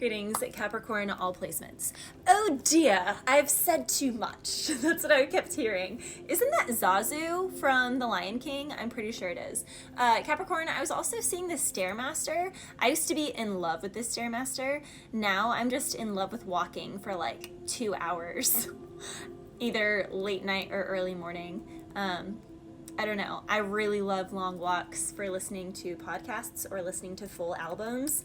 Greetings, Capricorn, all placements. Oh dear, I've said too much. That's what I kept hearing. Isn't that Zazu from The Lion King? I'm pretty sure it is. Capricorn, I was also seeing the Stairmaster. I used to be in love with this Stairmaster. Now I'm just in love with walking for like 2 hours, either late night or early morning. I don't know. I really love long walks for listening to podcasts or listening to full albums.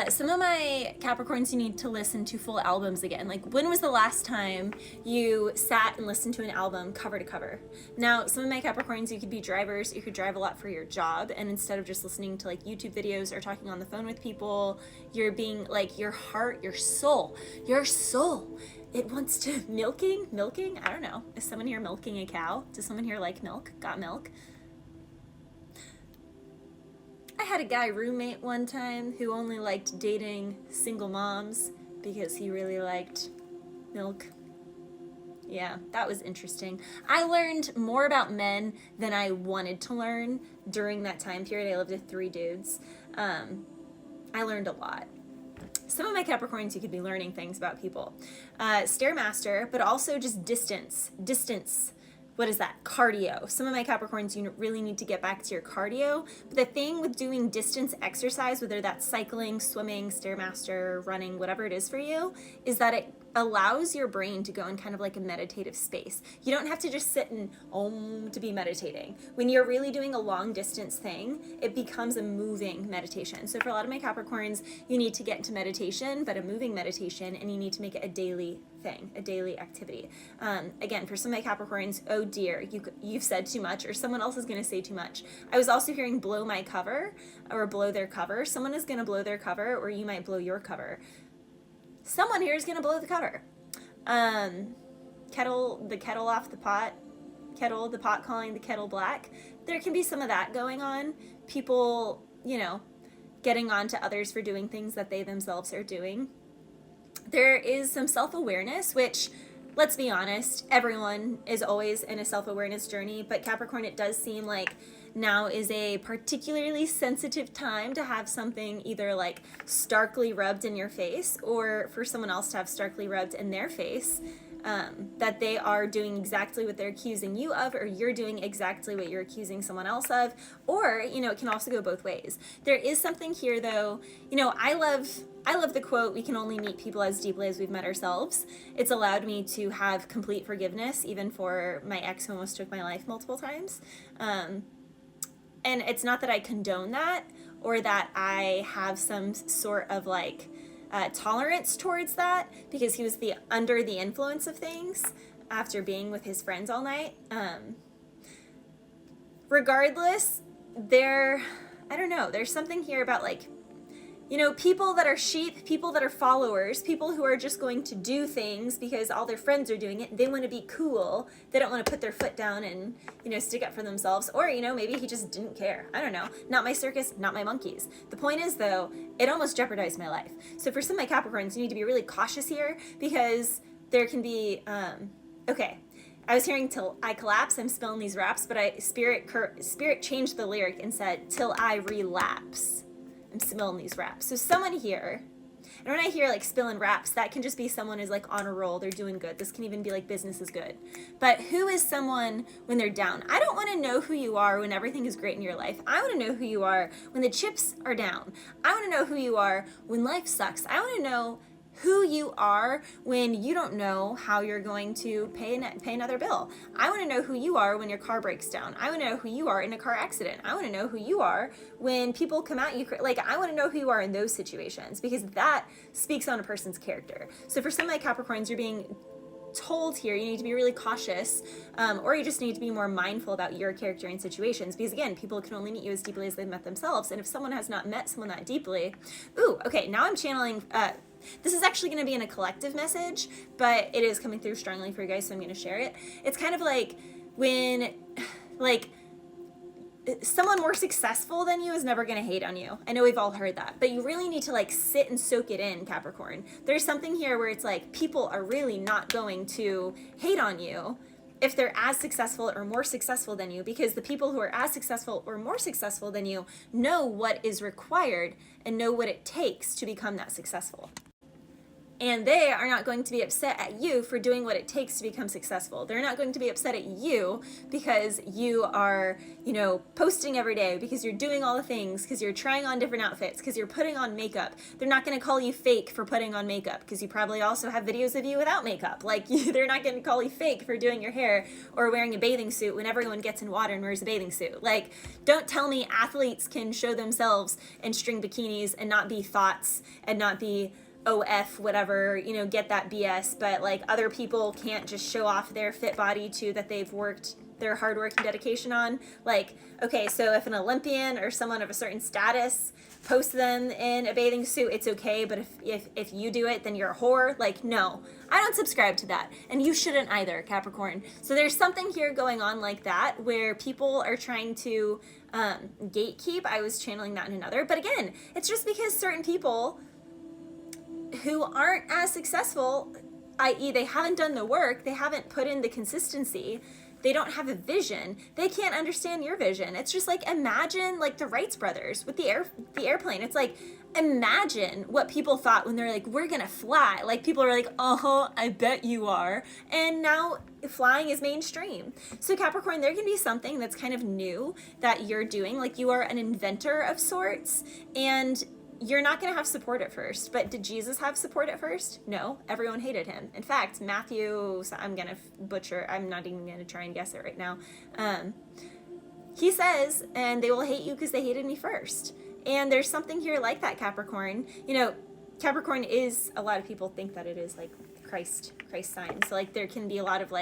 Some of my Capricorns, you need to listen to full albums again. Like, when was the last time you sat and listened to an album cover to cover? Now, some of my Capricorns, you could be drivers, you could drive a lot for your job, and instead of just listening to like YouTube videos or talking on the phone with people, you're being like, your heart, your soul, it wants to milking? I don't know. Is someone here milking a cow? Does someone here like milk? Got milk? I had a guy roommate one time who only liked dating single moms because he really liked milk. Yeah, that was interesting. I learned more about men than I wanted to learn during that time period. I lived with 3 dudes. I learned a lot. Some of my Capricorns, you could be learning things about people. Stairmaster, but also just distance. What is that? Cardio. Some of my Capricorns, you really need to get back to your cardio. But the thing with doing distance exercise, whether that's cycling, swimming, Stairmaster, running, whatever it is for you, is that it allows your brain to go in kind of like a meditative space. You don't have to just sit and to be meditating. When you're really doing a long distance thing, it becomes a moving meditation. So for a lot of my Capricorns, you need to get into meditation, but a moving meditation, and you need to make it a daily thing, a daily activity. Again, for some of my Capricorns, oh dear, you've said too much, or someone else is going to say too much. I was also hearing blow my cover, or blow their cover. Someone is going to blow their cover, or you might blow your cover. Someone here is going to blow the cover. Kettle, the kettle off the pot. Kettle, the pot calling the kettle black. There can be some of that going on. People, getting on to others for doing things that they themselves are doing. There is some self-awareness, which, let's be honest, everyone is always in a self-awareness journey, but Capricorn, it does seem like now is a particularly sensitive time to have something either like starkly rubbed in your face, or for someone else to have starkly rubbed in their face, that they are doing exactly what they're accusing you of, or you're doing exactly what you're accusing someone else of, or, it can also go both ways. There is something here though, I love the quote, we can only meet people as deeply as we've met ourselves. It's allowed me to have complete forgiveness, even for my ex who almost took my life multiple times. And it's not that I condone that, or that I have some sort of tolerance towards that, because he was under the influence of things after being with his friends all night. Regardless, I don't know, there's something here about people that are sheep, people that are followers, people who are just going to do things because all their friends are doing it. They want to be cool. They don't want to put their foot down and, stick up for themselves. Or, maybe he just didn't care. I don't know. Not my circus, not my monkeys. The point is, though, it almost jeopardized my life. So for some of my Capricorns, you need to be really cautious here, because there can be, okay. I was hearing till I collapse, I'm spilling these raps, but Spirit changed the lyric and said, till I relapse. I'm spilling these raps. So someone here, and when I hear spilling raps, that can just be someone who's on a roll, they're doing good. This can even be business is good. But who is someone when they're down? I don't want to know who you are when everything is great in your life. I want to know who you are when the chips are down. I want to know who you are when life sucks. I want to know who you are when you don't know how you're going to pay another bill. I want to know who you are when your car breaks down. I want to know who you are in a car accident. I want to know who you are when people come at you. I want to know who you are in those situations, because that speaks on a person's character. So for some of my Capricorns, you're being told here, you need to be really cautious, or you just need to be more mindful about your character in situations, because again, people can only meet you as deeply as they've met themselves. And if someone has not met someone that deeply, okay, now I'm channeling, this is actually going to be in a collective message, but it is coming through strongly for you guys, so I'm going to share it. It's kind of like when, someone more successful than you is never going to hate on you. I know we've all heard that, but you really need to sit and soak it in, Capricorn. There's something here where it's people are really not going to hate on you if they're as successful or more successful than you, because the people who are as successful or more successful than you know what is required and know what it takes to become that successful. And they are not going to be upset at you for doing what it takes to become successful. They're not going to be upset at you because you are, posting every day, because you're doing all the things, because you're trying on different outfits, because you're putting on makeup. They're not going to call you fake for putting on makeup, because you probably also have videos of you without makeup. They're not going to call you fake for doing your hair or wearing a bathing suit when everyone gets in water and wears a bathing suit. Don't tell me athletes can show themselves in string bikinis and not be thoughts and not be OF, whatever, get that BS, but other people can't just show off their fit body too that they've worked their hard work and dedication on. Okay, so if an Olympian or someone of a certain status posts them in a bathing suit, it's okay, but if you do it, then you're a whore. No, I don't subscribe to that, and you shouldn't either, Capricorn. So there's something here going on like that where people are trying to gatekeep. I was channeling that in another, but again, it's just because certain people who aren't as successful, i.e. they haven't done the work, they haven't put in the consistency, they don't have a vision, they can't understand your vision. It's just imagine the Wright brothers with the airplane. It's imagine what people thought when they're we're gonna fly. People are I bet you are. And now flying is mainstream. So Capricorn, there can be something that's kind of new that you're doing. You are an inventor of sorts, and you're not going to have support at first. But did Jesus have support at first? No, everyone hated him. In fact, Matthew, I'm going to butcher, I'm not even going to try and guess it right now. He says, and they will hate you because they hated me first. And there's something here like that, Capricorn. Capricorn is, a lot of people think that it is Christ sign. So there can be a lot of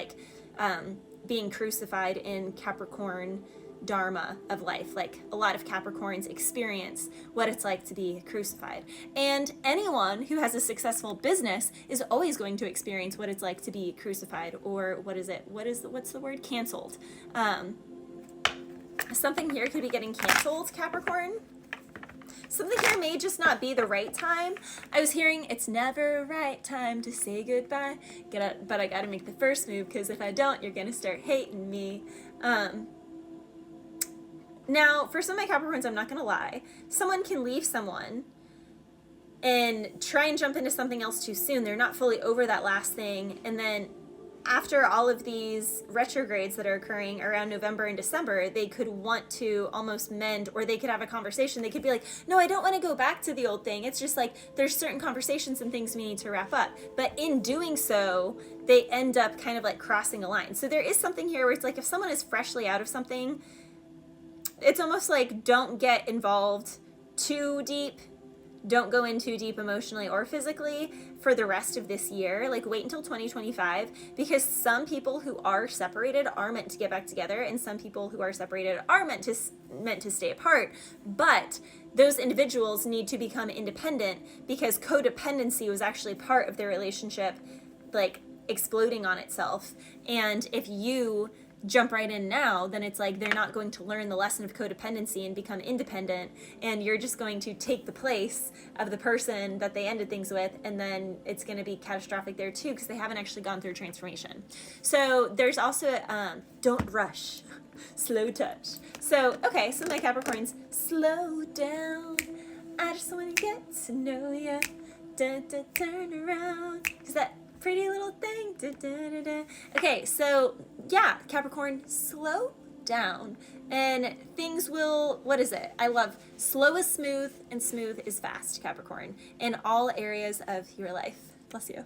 being crucified in Capricorn dharma of life. A lot of Capricorns experience what it's like to be crucified, and anyone who has a successful business is always going to experience what it's like to be crucified, or what's the word, canceled. Something here could be getting canceled, Capricorn. Something here may just not be the right time. I was hearing it's never right time to say goodbye, but I gotta make the first move, because if I don't, you're gonna start hating me. Now, for some of my Capricorns, I'm not going to lie, someone can leave someone and try and jump into something else too soon. They're not fully over that last thing. And then after all of these retrogrades that are occurring around November and December, they could want to almost mend, or they could have a conversation. They could be no, I don't want to go back to the old thing. It's just there's certain conversations and things we need to wrap up. But in doing so, they end up kind of crossing a line. So there is something here where it's if someone is freshly out of something, it's almost don't get involved too deep. Don't go in too deep emotionally or physically for the rest of this year. Wait until 2025, because some people who are separated are meant to get back together, and some people who are separated are meant to stay apart. But those individuals need to become independent, because codependency was actually part of their relationship exploding on itself. And if you jump right in now, then it's they're not going to learn the lesson of codependency and become independent, and you're just going to take the place of the person that they ended things with, and then it's going to be catastrophic there too, because they haven't actually gone through transformation. So there's also don't rush, slow touch. So okay, so my Capricorns, slow down, I just want to get to know ya, turn around, because that pretty little thing. Da, da, da, da. Okay, so yeah, Capricorn, slow down, and things will, what is it? I love slow is smooth and smooth is fast, Capricorn, in all areas of your life. Bless you.